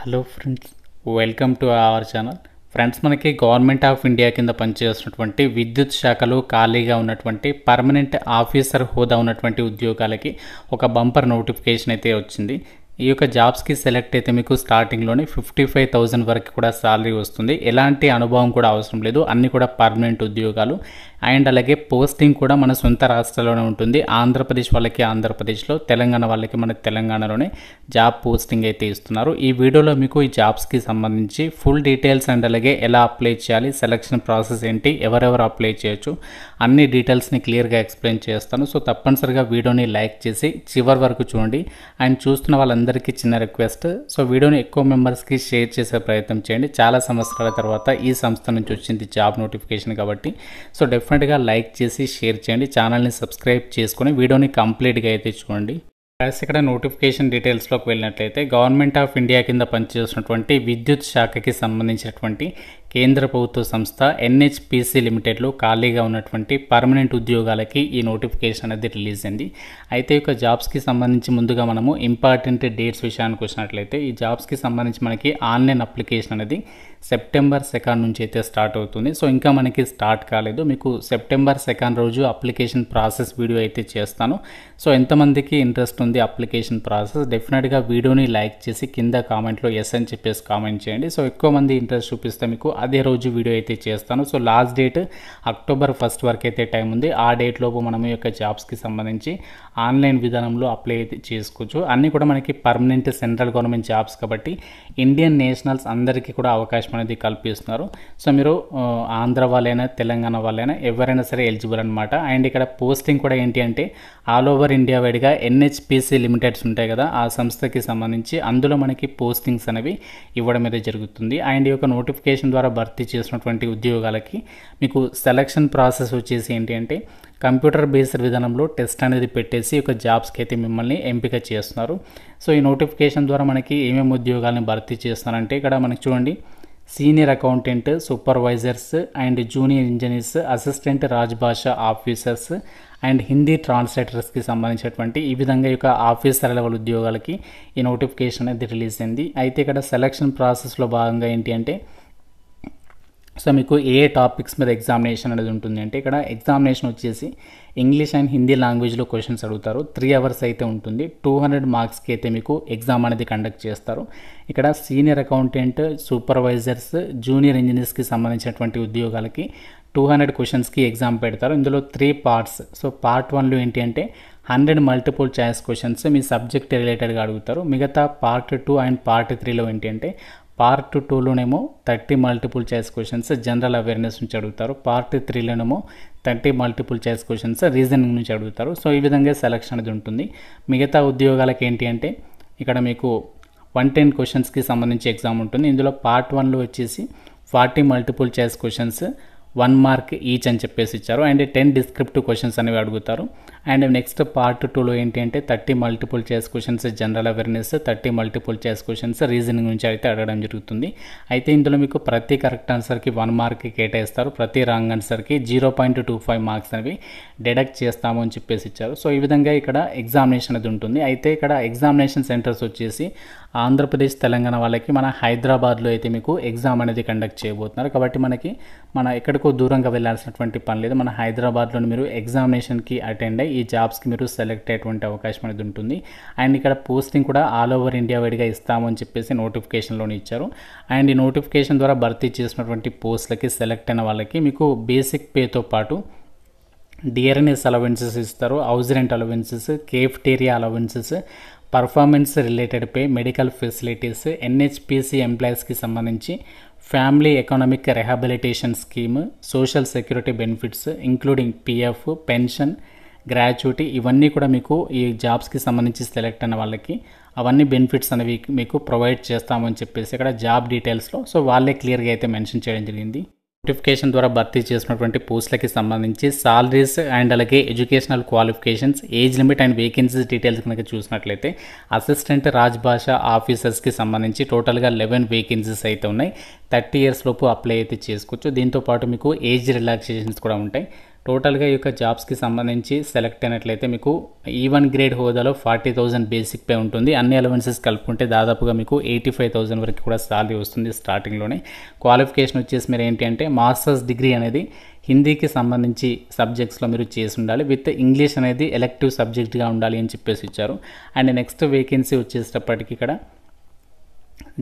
Hello friends, welcome to our channel. Friends, మనకి government of India కింద పనిచేస్తున్నటువంటి విద్యుత్ శాఖలో ఖాళీగా ఉన్నటువంటి పర్మనెంట్ ఆఫీసర్ హోదా ఉన్నటువంటి ఉద్యోగాలకి ఒక బంపర్ నోటిఫికేషన్ అయితే వచ్చింది. ఈ యొక్క జాబ్స్కి సెలెక్ట్ అయితే మీకు స్టార్టింగ్లోనే 55,000 వరకు కూడా శాలరీ వస్తుంది. ఎలాంటి అనుభవం కూడా అవసరం లేదు, అన్నీ కూడా పర్మనెంట్ ఉద్యోగాలు. అండ్ అలాగే పోస్టింగ్ కూడా మన సొంత రాష్ట్రాల్లోనే ఉంటుంది. ఆంధ్రప్రదేశ్ వాళ్ళకి ఆంధ్రప్రదేశ్లో, తెలంగాణ వాళ్ళకి మన తెలంగాణలోనే జాబ్ పోస్టింగ్ అయితే ఇస్తున్నారు. ఈ వీడియోలో మీకు ఈ జాబ్స్కి సంబంధించి ఫుల్ డీటెయిల్స్ అండ్ అలాగే ఎలా అప్లై చేయాలి, సెలక్షన్ ప్రాసెస్ ఏంటి, ఎవరెవరు అప్లై చేయొచ్చు, అన్ని డీటెయిల్స్ని క్లియర్గా ఎక్స్ప్లెయిన్ చేస్తాను. సో తప్పనిసరిగా వీడియోని లైక్ చేసి చివరి వరకు చూడండి. అండ్ చూస్తున్న వాళ్ళందరికీ చిన్న రిక్వెస్ట్, సో వీడియోని ఎక్కువ మెంబర్స్కి షేర్ చేసే ప్రయత్నం చేయండి. చాలా సంవత్సరాల తర్వాత ఈ సంస్థ నుంచి వచ్చింది జాబ్ నోటిఫికేషన్ కాబట్టి సో డెఫినెట్గా లైక్ చేసి షేర్ చేయండి. ఛానల్ని సబ్స్క్రైబ్ చేసుకొని వీడియోని కంప్లీట్గా అయితే చూడండి. ఇక్కడ నోటిఫికేషన్ డీటెయిల్స్లోకి వెళ్ళినట్లయితే గవర్నమెంట్ ఆఫ్ ఇండియా కింద పనిచేస్తున్నటువంటి విద్యుత్ శాఖకి సంబంధించినటువంటి కేంద్ర ప్రభుత్వ సంస్థ ఎన్హెచ్పిసి లిమిటెడ్లో ఖాళీగా ఉన్నటువంటి పర్మనెంట్ ఉద్యోగాలకి ఈ నోటిఫికేషన్ అనేది రిలీజ్ అయింది. అయితే ఈ జాబ్స్కి సంబంధించి ముందుగా మనము ఇంపార్టెంట్ డేట్స్ విషయానికి వచ్చినట్లయితే ఈ జాబ్స్కి సంబంధించి మనకి ఆన్లైన్ అప్లికేషన్ అనేది సెప్టెంబర్ 2 నుంచి అయితే స్టార్ట్ అవుతుంది. సో ఇంకా మనకి స్టార్ట్ కాలేదు. మీకు సెప్టెంబర్ 2 రోజు అప్లికేషన్ ప్రాసెస్ వీడియో అయితే చేస్తాను. సో ఎంతమందికి ఇంట్రెస్ట్ ఉంది అప్లికేషన్ ప్రాసెస్, డెఫినెట్గా వీడియోని లైక్ చేసి కింద కామెంట్లో ఎస్ అని చెప్పేసి కామెంట్ చేయండి. సో ఎక్కువ మంది ఇంట్రెస్ట్ చూపిస్తే మీకు అదే రోజు వీడియో అయితే చేస్తాను. సో లాస్ట్ డేట్ అక్టోబర్ 1 వరకు అయితే టైం ఉంది. ఆ డేట్ లోపు మనం ఈ యొక్క జాబ్స్కి సంబంధించి ఆన్లైన్ విధానంలో అప్లై అయితే చేసుకోవచ్చు. అన్నీ కూడా మనకి పర్మనెంట్ సెంట్రల్ గవర్నమెంట్ జాబ్స్ కాబట్టి ఇండియన్ నేషనల్స్ అందరికీ కూడా అవకాశం అనేది కల్పిస్తున్నారు. సో మీరు ఆంధ్ర వాళ్ళైనా తెలంగాణ వాళ్ళైనా ఎవరైనా సరే ఎలిజిబుల్ అనమాట. అండ్ ఇక్కడ పోస్టింగ్ కూడా ఏంటి అంటే ఆల్ ఓవర్ ఇండియా వైడ్గా ఎన్హెచ్పిసి లిమిటెడ్స్ ఉంటాయి కదా, ఆ సంస్థకి సంబంధించి అందులో మనకి పోస్టింగ్స్ అనేవి ఇవ్వడం అయితే జరుగుతుంది. అండ్ ఈ యొక్క నోటిఫికేషన్ ద్వారా భర్తీ చేసినటువంటి ఉద్యోగాలకి మీకు సెలక్షన్ ప్రాసెస్ వచ్చేసి ఏంటి అంటే కంప్యూటర్ బేస్డ్ విధానంలో టెస్ట్ అనేది పెట్టేసి ఒక జాబ్స్కి అయితే మిమ్మల్ని ఎంపిక చేస్తున్నారు. సో ఈ నోటిఫికేషన్ ద్వారా మనకి ఏమేమి ఉద్యోగాలను భర్తీ చేస్తున్నారంటే ఇక్కడ మనకి చూడండి, senior accountant, supervisors and junior engineers, assistant Rajbhasha officers and Hindi ట్రాన్స్లేటర్స్కి సంబంధించినటువంటి ఈ విధంగా ఈ యొక్క ఆఫీసర్ లెవెల్ ఉద్యోగాలకి ఈ నోటిఫికేషన్ అనేది రిలీజ్ అయింది. అయితే ఇక్కడ సెలక్షన్ ప్రాసెస్లో భాగంగా ఏంటి అంటే సో మీకు ఏ టాపిక్స్ మీద ఎగ్జామినేషన్ అనేది ఉంటుంది అంటే ఇక్కడ ఎగ్జామినేషన్ వచ్చేసి ఇంగ్లీష్ అండ్ హిందీ లాంగ్వేజ్లో క్వశ్చన్స్ అడుగుతారు. 3 అవర్స్ అయితే ఉంటుంది. 200 మార్క్స్కి అయితే మీకు ఎగ్జామ్ అనేది కండక్ట్ చేస్తారు. ఇక్కడ సీనియర్ అకౌంటెంట్, సూపర్వైజర్స్, జూనియర్ ఇంజనీర్స్కి సంబంధించినటువంటి ఉద్యోగాలకి 200 క్వశ్చన్స్కి ఎగ్జామ్ పెడతారు. ఇందులో 3 పార్ట్స్. సో పార్ట్ 1లో ఏంటి అంటే 100 మల్టిపుల్ చాయిస్ క్వశ్చన్స్ మీ సబ్జెక్ట్ రిలేటెడ్గా అడుగుతారు. మిగతా పార్ట్ 2 అండ్ పార్ట్ 3లో ఏంటి అంటే పార్ట్ 2లోనేమో 30 multiple choice questions general awareness నుంచి అడుగుతారు. పార్ట్ 3లోనేమో 30 మల్టిపుల్ చాయిస్ క్వశ్చన్స్ రీజనింగ్ నుంచి అడుగుతారు. సో ఈ విధంగా సెలక్షన్ అనేది ఉంటుంది. మిగతా ఉద్యోగాలకు ఏంటి అంటే ఇక్కడ మీకు 110 క్వశ్చన్స్కి సంబంధించి ఎగ్జామ్ ఉంటుంది. ఇందులో పార్ట్ 1లో వచ్చేసి 40 multiple choice questions 1 mark each అని చెప్పేసి ఇచ్చారు. అండ్ 10 డిస్క్రిప్టివ్ క్వశ్చన్స్ అనేవి అడుగుతారు. అండ్ నెక్స్ట్ పార్ట్ 2లో ఏంటి అంటే 30 multiple choice questions general awareness, 30 multiple choice questions reasoning నుంచి అయితే అడగడం జరుగుతుంది. అయితే ఇందులో మీకు ప్రతి కరెక్ట్ ఆన్సర్కి 1 మార్క్ కేటాయిస్తారు. ప్రతి రాంగ్ ఆన్సర్కి 0.25 మార్క్స్ అనేవి డిడక్ట్ చేస్తాము అని చెప్పేసి ఇచ్చారు. సో ఈ విధంగా ఇక్కడ ఎగ్జామినేషన్ అనేది ఉంటుంది. అయితే ఇక్కడ ఎగ్జామినేషన్ సెంటర్స్ వచ్చేసి ఆంధ్రప్రదేశ్, తెలంగాణ వాళ్ళకి మన హైదరాబాద్లో అయితే మీకు ఎగ్జామ్ అనేది కండక్ట్ చేయబోతున్నారు. కాబట్టి మన ఎక్కడికో దూరంగా వెళ్ళాల్సినటువంటి పని లేదు. మన హైదరాబాద్లో మీరు ఎగ్జామినేషన్కి అటెండ్ అయ్యి ఈ జాబ్స్కి మీరు సెలెక్ట్ అయ్యేటువంటి అవకాశం అనేది ఉంటుంది. అండ్ ఇక్కడ పోస్టింగ్ కూడా ఆల్ ఓవర్ ఇండియా వైడ్గా ఇస్తామని చెప్పేసి నోటిఫికేషన్లోనే ఇచ్చారు. అండ్ ఈ నోటిఫికేషన్ ద్వారా భర్తీ చేసినటువంటి పోస్టులకి సెలెక్ట్ అయిన వాళ్ళకి మీకు బేసిక్ పేతో పాటు డిఆర్ఎన్ఎస్ అలవెన్సెస్ ఇస్తారు, house rent allowances, cafeteria allowances, performance related pay, medical facilities, NHPC ఎంప్లాయీస్కి సంబంధించి family economic rehabilitation scheme, social security benefits including PF, pension, gratuity, ఇవన్నీ కూడా మీకు ఈ జాబ్స్కి సంబంధించి సెలెక్ట్ అయిన వాళ్ళకి అవన్నీ బెనిఫిట్స్ అనేవి మీకు ప్రొవైడ్ చేస్తామని చెప్పేసి ఇక్కడ జాబ్ డీటెయిల్స్లో సో వాళ్ళే క్లియర్గా అయితే మెన్షన్ చేయడం జరిగింది. నోటిఫికేషన్ ద్వారా భర్తీ చేసినటువంటి పోస్టులకి సంబంధించి సాలరీస్ అండ్ అలాగే educational qualifications, age limit and vacancies details కనుక చూసినట్లయితే అసిస్టెంట్ రాజ్భాష ఆఫీసర్స్కి సంబంధించి టోటల్గా 11 వేకెన్సీస్ అయితే ఉన్నాయి. 30 ఇయర్స్ లోపు అప్లై అయితే చేసుకోవచ్చు. దీంతోపాటు మీకు ఏజ్ రిలాక్సేషన్స్ కూడా ఉంటాయి. టోటల్గా ఈ యొక్క జాబ్స్కి సంబంధించి సెలెక్ట్ అయినట్లయితే మీకు E1 గ్రేడ్ హోదాలో 40,000 బేసిక్ పే ఉంటుంది. అన్ని అలవెన్సెస్ కలుపుకుంటే దాదాపుగా మీకు 85,000 వరకు కూడా సాలరీ వస్తుంది స్టార్టింగ్లోనే. క్వాలిఫికేషన్ వచ్చేసి మీరు ఏంటి అంటే మాస్టర్స్ డిగ్రీ అనేది హిందీకి సంబంధించి సబ్జెక్ట్స్లో మీరు చేసి ఉండాలి, విత్ ఇంగ్లీష్ అనేది ఎలెక్టివ్ సబ్జెక్ట్గా ఉండాలి అని చెప్పేసి ఇచ్చారు. అండ్ నెక్స్ట్ వేకెన్సీ వచ్చేటప్పటికి ఇక్కడ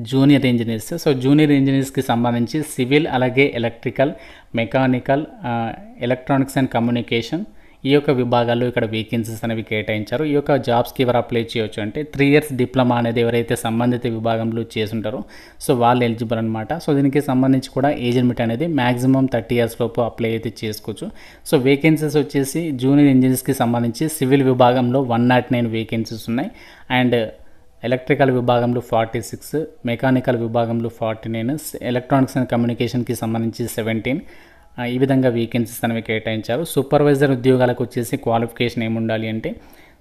జూనియర్ ఇంజనీర్స్. సో జూనియర్ ఇంజనీర్స్కి సంబంధించి సివిల్, అలాగే electrical, mechanical, electronics and communication ఈ యొక్క విభాగాల్లో ఇక్కడ వేకెన్సీస్ అనేవి కేటాయించారు. ఈ యొక్క జాబ్స్కి ఎవరు అప్లై చేయొచ్చు అంటే 3 years డిప్లొమా అనేది ఎవరైతే సంబంధిత విభాగంలో చేసుంటారో సో వాళ్ళు ఎలిజిబుల్ అనమాట. సో దీనికి సంబంధించి కూడా ఏజ్ లిమిట్ అనేది మ్యాక్సిమం 30 years లోపు అప్లై అయితే చేసుకోవచ్చు. సో వేకెన్సీస్ వచ్చేసి జూనియర్ ఇంజనీర్స్కి సంబంధించి సివిల్ విభాగంలో 109 వేకెన్సీస్ ఉన్నాయి. అండ్ ఎలక్ట్రికల్ విభాగంలో 46, మెకానికల్ విభాగంలో 49, ఎలక్ట్రానిక్స్ అండ్ కమ్యూనికేషన్కి సంబంధించి 17 ఈ విధంగా వేకెన్సీస్ అనేవి కేటాయించారు. సూపర్వైజర్ ఉద్యోగాలకు వచ్చేసి క్వాలిఫికేషన్ ఏముండాలి అంటే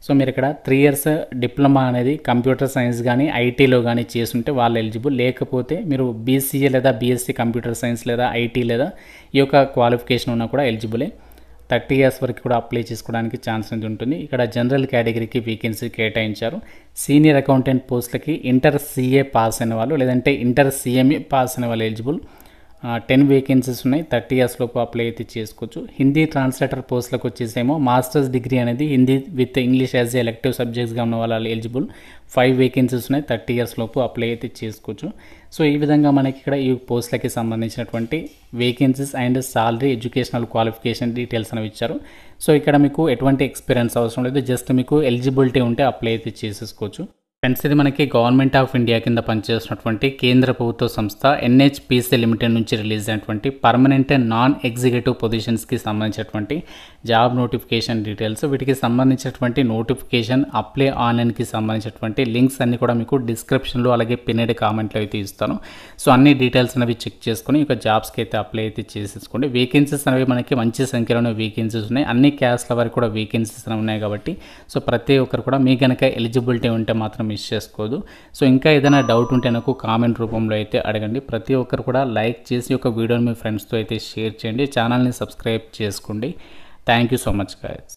సో మీరు ఇక్కడ 3 years డిప్లొమా అనేది కంప్యూటర్ సైన్స్ కానీ ఐటీలో కానీ చేసుంటే వాళ్ళు ఎలిజిబుల్. లేకపోతే మీరు BCA లేదా BSc కంప్యూటర్ సైన్స్ లేదా ఐటీ లేదా ఈ యొక్క క్వాలిఫికేషన్ ఉన్నా కూడా ఎలిజిబులే. 30 years వరకు కూడా అప్లై చేసుకోవడానికి ఛాన్స్ అనేది ఉంటుంది. ఇక్కడ జనరల్ కేటగిరీకి వేకెన్సీ కేటాయించారు. సీనియర్ అకౌంటెంట్ పోస్టులకి ఇంటర్ CA పాస్ అయిన వాళ్ళు లేదంటే ఇంటర్ CMA పాస్ అయిన వాళ్ళు ఎలిజిబుల్. 10 వేకెన్సీస్ ఉన్నాయి. 30 years లోపు అప్లై అయితే చేసుకోవచ్చు. హిందీ ట్రాన్స్లేటర్ పోస్టులకు వచ్చేసేమో మాస్టర్స్ డిగ్రీ అనేది Hindi with English as elective సబ్జెక్ట్స్గా ఉన్న వాళ్ళు ఎలిజిబుల్. 5 వేకెన్సీస్ ఉన్నాయి. 30 years లోపు అప్లై అయితే చేసుకోవచ్చు. సో ఈ విధంగా మనకి ఇక్కడ ఈ పోస్టులకి సంబంధించినటువంటి vacancies and salary, educational qualification details అనేవి ఇచ్చారు. సో ఇక్కడ మీకు ఎటువంటి ఎక్స్పీరియన్స్ అవసరం లేదు, జస్ట్ మీకు ఎలిజిబిలిటీ ఉంటే అప్లై అయితే చేసేసుకోవచ్చు. ఫ్రెండ్స్ ఇది మనకి గవర్నమెంట్ ఆఫ్ ఇండియా కింద పనిచేస్తున్నటువంటి కేంద్ర ప్రభుత్వ సంస్థ NHPC లిమిటెడ్ నుంచి రిలీజ్ అయినటువంటి పర్మనెంట్ నాన్ ఎగ్జిక్యూటివ్ పొజిషన్స్కి సంబంధించినటువంటి జాబ్ నోటిఫికేషన్ డీటెయిల్స్. వీటికి సంబంధించినటువంటి నోటిఫికేషన్, అప్లై ఆన్లైన్కి సంబంధించినటువంటి లింక్స్ అన్ని కూడా మీకు డిస్క్రిప్షన్లో అలాగే పిన్నెడ్ కామెంట్లో అయితే ఇస్తాను. సో అన్ని డీటెయిల్స్ అనేవి చెక్ చేసుకుని ఇక జాబ్స్కి అయితే అప్లై అయితే చేసేసుకోండి. వేకెన్సీస్ అనేవి మనకి మంచి సంఖ్యలోనే వేకెన్సీస్ ఉన్నాయి. అన్ని క్యాస్ట్ల వరకు కూడా వేకెన్సీస్ అనేవి ఉన్నాయి కాబట్టి సో ప్రతి ఒక్కరు కూడా మీ కనుక ఎలిజిబిలిటీ ఉంటే మాత్రం మిస్ చేసుకోదు. సో ఇంకా ఏదైనా డౌట్ ఉంటే నాకు కామెంట్ రూపంలో అయితే అడగండి. ప్రతి ఒక్కరు కూడా లైక్ చేసి ఒక వీడియోని మీ ఫ్రెండ్స్తో అయితే షేర్ చేయండి. ఛానల్ని సబ్స్క్రైబ్ చేసుకోండి. Thank you so much guys.